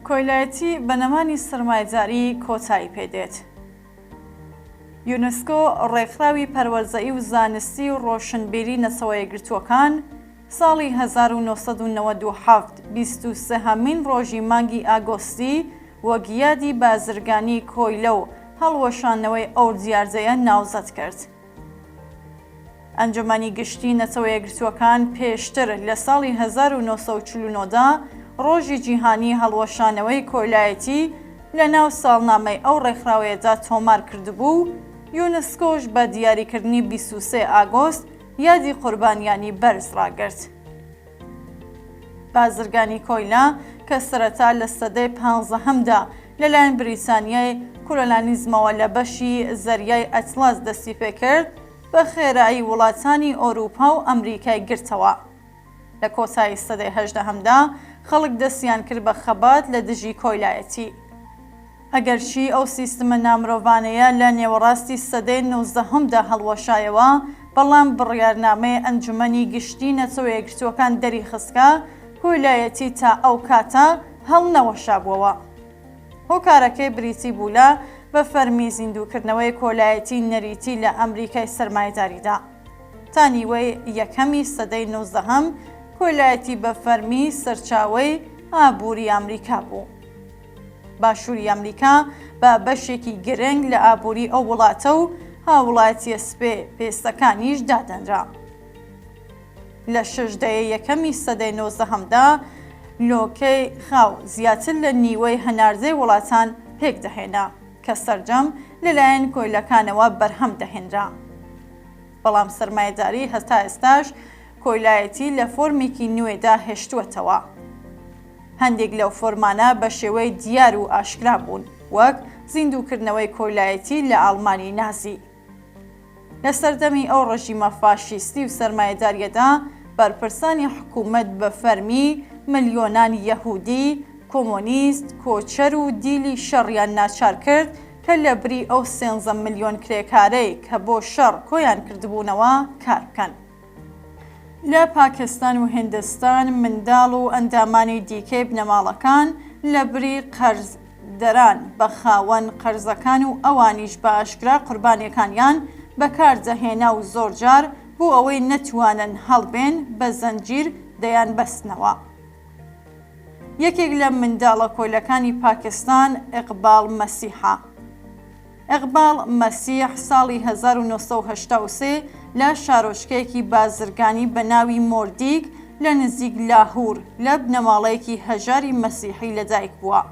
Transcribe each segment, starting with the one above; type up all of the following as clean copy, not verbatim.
کۆیلایەتی بەنەمانی سەرمایه‌داری کۆتایی پێدێت. یونسکۆ ڕێکخراوی پەروەردەیی و زانستی و ڕۆشنبیری نەسەوە یەکگرتووەکان ساڵی 1997 23هەمین ڕۆژی مانگی ئاگۆستی وەک یادی بازرگانی کۆیلە و هەڵوەشانەوەی ئەو دیاردەیە ناوزەت کرد. ئەنجومەنی گشتی نەسەوە یەکگرتووەکان پێشتر لە ساڵی 1949دا ڕۆژی جیهانی هەڵوەشانەوەی کۆیلایەتی لە ناو ساڵنامەی ئەو ڕێکخراوەیەدا تۆمار کردبوو. یونسکۆش بە دیاریکردنی 23 ئاگۆست یادی قوربانیانی بەرز ڕاگرت. بازرگانی کۆیلا کە سەرەتا لە سەدەی 15هەمدا لەلایەن بریتانیای کۆلۆنیالیزمەوە لە بەشی زەریای ئەتڵاس دەستی پێکرد، بە خێرایی وڵاتانی ئۆروپا و ئەمریکای گرتەوە. لە کۆتایی سەدەی 18هەمدا خەڵک دەستیان کرد بە خەبات لە دژی کۆیلایەتی. ئەگەرچی ئەو سیستمە نامرۆڤانەیە لە نێوەڕاستی سەدەی 19هەمدا هەڵوەشایەوە، بەڵام بڕیارنامەی ئەنجومەنی گشتی نەسەوە یەکگرتووەکان دەریخستکە کۆیلایەتی تا ئەو کاتە هەڵ نەوەشابووەوە. هۆکارەکەی بریتی بوو بە فەرمی زیندووکردنەوەی کۆلایەتی نەریتی لە ئەمریکای سەرمایه‌داریدا. تا نیوەی یەکەمی سەدەی 19هەم کۆیلایەتی بە فەرمی سەرچاوەی ئابووری ئەمریکا بوو. باشووری ئەمریکا بە بەشێکی گرنگ لە ئابووری ئەو وڵاتە و هاوڵاتیە سپێ پێستەکانیش دادەنرا. لە شەژدەی یەکەمی سەدەی 19هەمدا لۆکەی خاو زیاتر لە نیوەی هەناردەی وڵاتان پێک دەهێنا کە سەرجەم لەلایەن کۆیلەکانەوە بەرهەم دەهێنرا. بەڵام سەرمایه‌داری هەتا ئێستاش کۆیلایەتی لە فۆرمێکی نوێدا هێشتووەتەوە. هەندێک لەو فۆرمانە بە شێوەی دیار و ئاشکرا بوون، وەک زیندووکردنەوەی کۆیلایەتی لە ئاڵمانی نازی. لە سەردەمی ئەو ڕژیمە فاشیستی و سەرمایه‌داریەدا بەرپرسانی حکوومەت بە فەرمی ملیۆنانی یەهودی، کۆمۆنیست، کۆچەر و دیلی شەڕیان ناچار کرد کە لە بری ئەو 13 ملیۆن کرێکارەی کە بۆ شەڕ کۆیان کردبوونەوە کار بکەن. لە پاکستان و هیندستان منداڵ و ئەندامانی دیکەی بنەماڵەکان لە بری قەرزدەران بە خاوەن قەرزەکان و ئەوانیش بە ئاشکرا قوربانیەکانیان بەکاردەهێنا و زۆرجار بۆ ئەوەی نەتوانن هەڵبێن بە زەنجیر دەیان بەستنەوە. یەکێک لە منداڵە کۆیلەکانی پاکستان ئیقبال مەسیحە. ئیقبال مەسیح ساڵی 1983 لە شارۆچکەیەکی بازرگانی بە ناوی مۆردیک لە نزیک لاهور لە بنەماڵەیەکی هەژاری مەسیحی لەدایک بووە.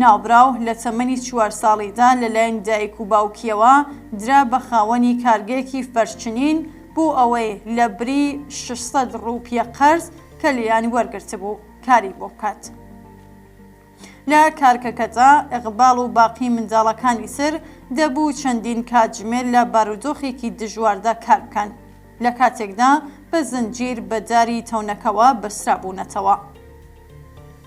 ناوبراو لە تەمەنی 4 ساڵیدا لەلایەن دایک و باوکیەوە درا بە خاوەنی کارگەیەکی فەرچنین بۆ ئەوەی لە بری 600 ڕوپیە قەرز کە لێیان وەرگرتبوو کاری بۆ بکات. لە کارکەکەدا ئیقبال و باقی منداڵەکانی تر دەبوو چەندین کاتژمێر لە بارودۆخێکی دژواردا کار بکەن، لە کاتێکدا بە زنجیر بە داری تەونەکەوە بەسرابوونەتەوە.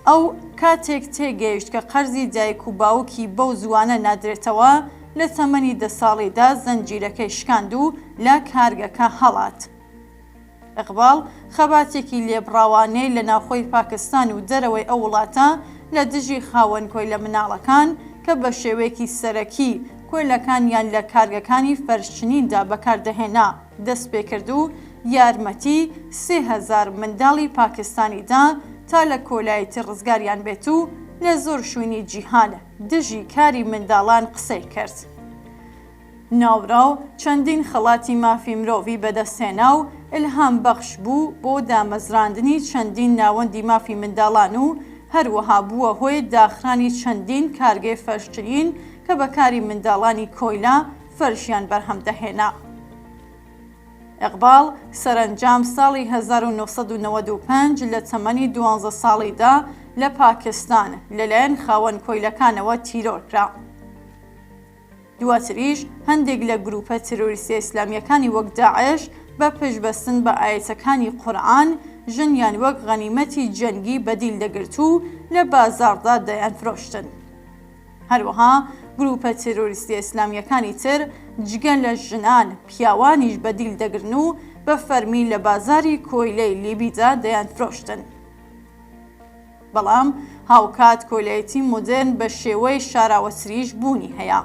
ئەو کاتێک تێگەیشت کە قەرزی دایک و باوکی بەو زوانە نادرێتەوە، لە تەمەنی 10 ساڵیدا زەنجیرەکەی شکاند و لە کارگەکە هەڵات. ئیقبال خەباتێکی لێبڕاوانەی لە ناوخۆی پاکستان و دەرەوەی ئەو وڵاتە لە دژی خاوەن کۆیلە مناڵەکان کە بە شێوەیەکی سەرەکی کۆیلەکانیان لە کارگەکانی فەرشچنیندا بەکاردەهێنا دەست پێکرد و یارمەتی 3000 منداڵی پاکستانیدا تا لە کۆلایەتی ڕزگاریان بێت و لە زۆر شوێنی جیهانە دژی کاری منداڵان قسەی کرد. ناوبراو چەندین خەڵاتی مافی مرۆڤی بەدەستهێنا و ئیلهام بەخش بوو بۆ دامەزراندنی چەندین ناوەندی مافی منداڵان و هەروەها بووە هۆی داخرانی چەندین کارگەی فەرشچنین کە بەکاری منداڵانی کۆیلا فەرشیان بەرهەم دەهێنا. ئیقبال سەرنجام ساڵی 1995 لە تەمەنی 12 ساڵیدا لە پاکستان لەلایەن خاوەن کۆیلەکانەوە تیرۆر کرا. دواتریش هەندێک لە گروپە تیرۆریستی ئیسلامیەکانی وەک داعش بە پشتبەستن بە ئایەتەکانی قورئان ژنیان وەک غەنیمەتی جەنگی بەدیل دەگرت و لە بازاڕدا دەیانفرۆشتن. هەروەها گروپە تیرۆریستی ئیسلامیەکانی تر جگە لە ژنان پیاوانیش بەدیل دەگرن و بە فەرمی لە بازاری کۆیلەی لیبیدا دەیانفرۆشتن. بەڵام هاوکات کۆیلایەتی مۆدرن بە شێوەی شاراوەسریش بوونی هەیە.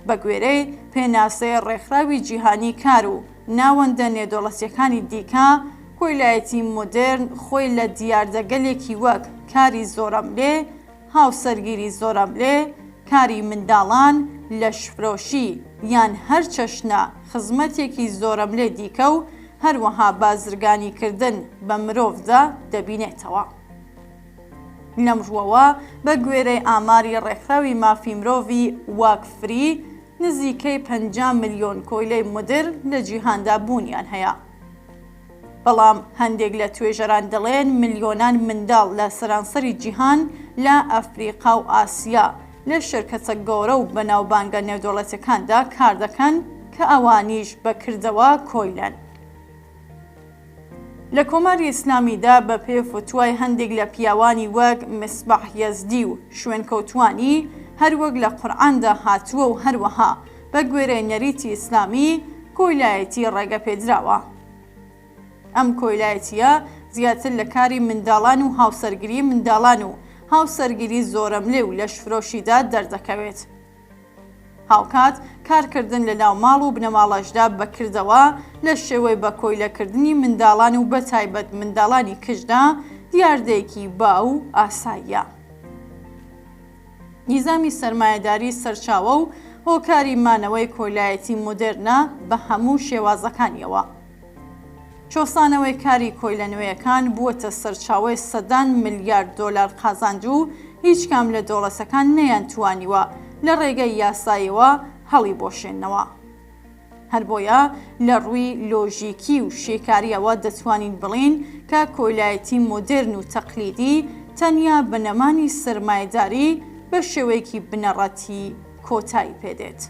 بە گوێرەی پێناسەی ڕێکخراوی جیهانی کار و ناوەندە نێودەوڵەتیەکانی دیکە، کۆیلایەتی مۆدرن خۆی لە دیاردەگەلێکی وەک کاری زۆرەملێ، هاوسەرگیری زۆرەملێ، کاری منداڵان، لەشفرۆشی یان هەر چەشنە خزمەتێکی زۆرەملێ دیکە و هەروەها بازرگانیکردن بە مرۆڤدا دەبینێتەوە. لەم ڕووەوە بە گوێرەی ئاماری ڕێکخراوی مافی مرۆڤی واکفری نزیکەی 50 ملیۆن کۆیلەی مۆدرن لە جیهاندا بوونیان هەیە. بەڵام هەندێک لە توێژەران دەڵێن ملیۆنان منداڵ لە سەرانسەری جیهان لە ئەفریقا و ئاسیا لە شرکەتە گەورە و بەناوبانگە نێودەوڵەتیەکاندا کار دەکەن کە ئەوانیش بەکردەوە کۆیلەن. لە کۆماری ئیسلامیدا بە پێ فتوای هەندێک لە پیاوانی وەک مسباح یەزدی و شوێنکەوتوانی هەروەک لە قورئاندا هاتووە و هەروەها بە گوێرەی نەریتی ئیسلامی کۆیلایەتی ڕێگەپێدراوە. ئەم کۆیلایەتیە زیاتر لە کاری منداڵان و هاوسەرگیری منداڵان و هاوسەرگیری زۆرەملێ و لەشفرۆشیدا دەردەکەوێت. هاوکات کارکردن لە ناو ماڵ و بنەماڵەشدا بەکردەوە لە شێوەی بە کۆیلەکردنی منداڵان و بەتایبەت منداڵانی کچدا دیاردەیەکی باو و ئاساییە. نیزامی سەرمایەداری سەرچاوە و هۆکاری مانەوەی کۆیلایەتی مۆدرنە بە هەموو شێوازەکانیەوە. چۆسانەوەی کاری کۆیلەنوێیەکان بووەتە سەرچاوەی سەدان ملیارد دۆلار قازاند و هیچ کام لە دۆڵەتەکان نەیانتوانیوە لە ڕێگەی یاساییەوە هەڵی بۆشێنەوە. هەر بۆیە لە ڕووی لۆژیکی و شێکاریەوە دەتوانین بڵین کە کۆیلایەتی مۆدرن و تەقلیدی تەنیا بنەمانی سەرمایەداری بە شێوەیەکی بنەڕەتی کۆتایی پێدێت.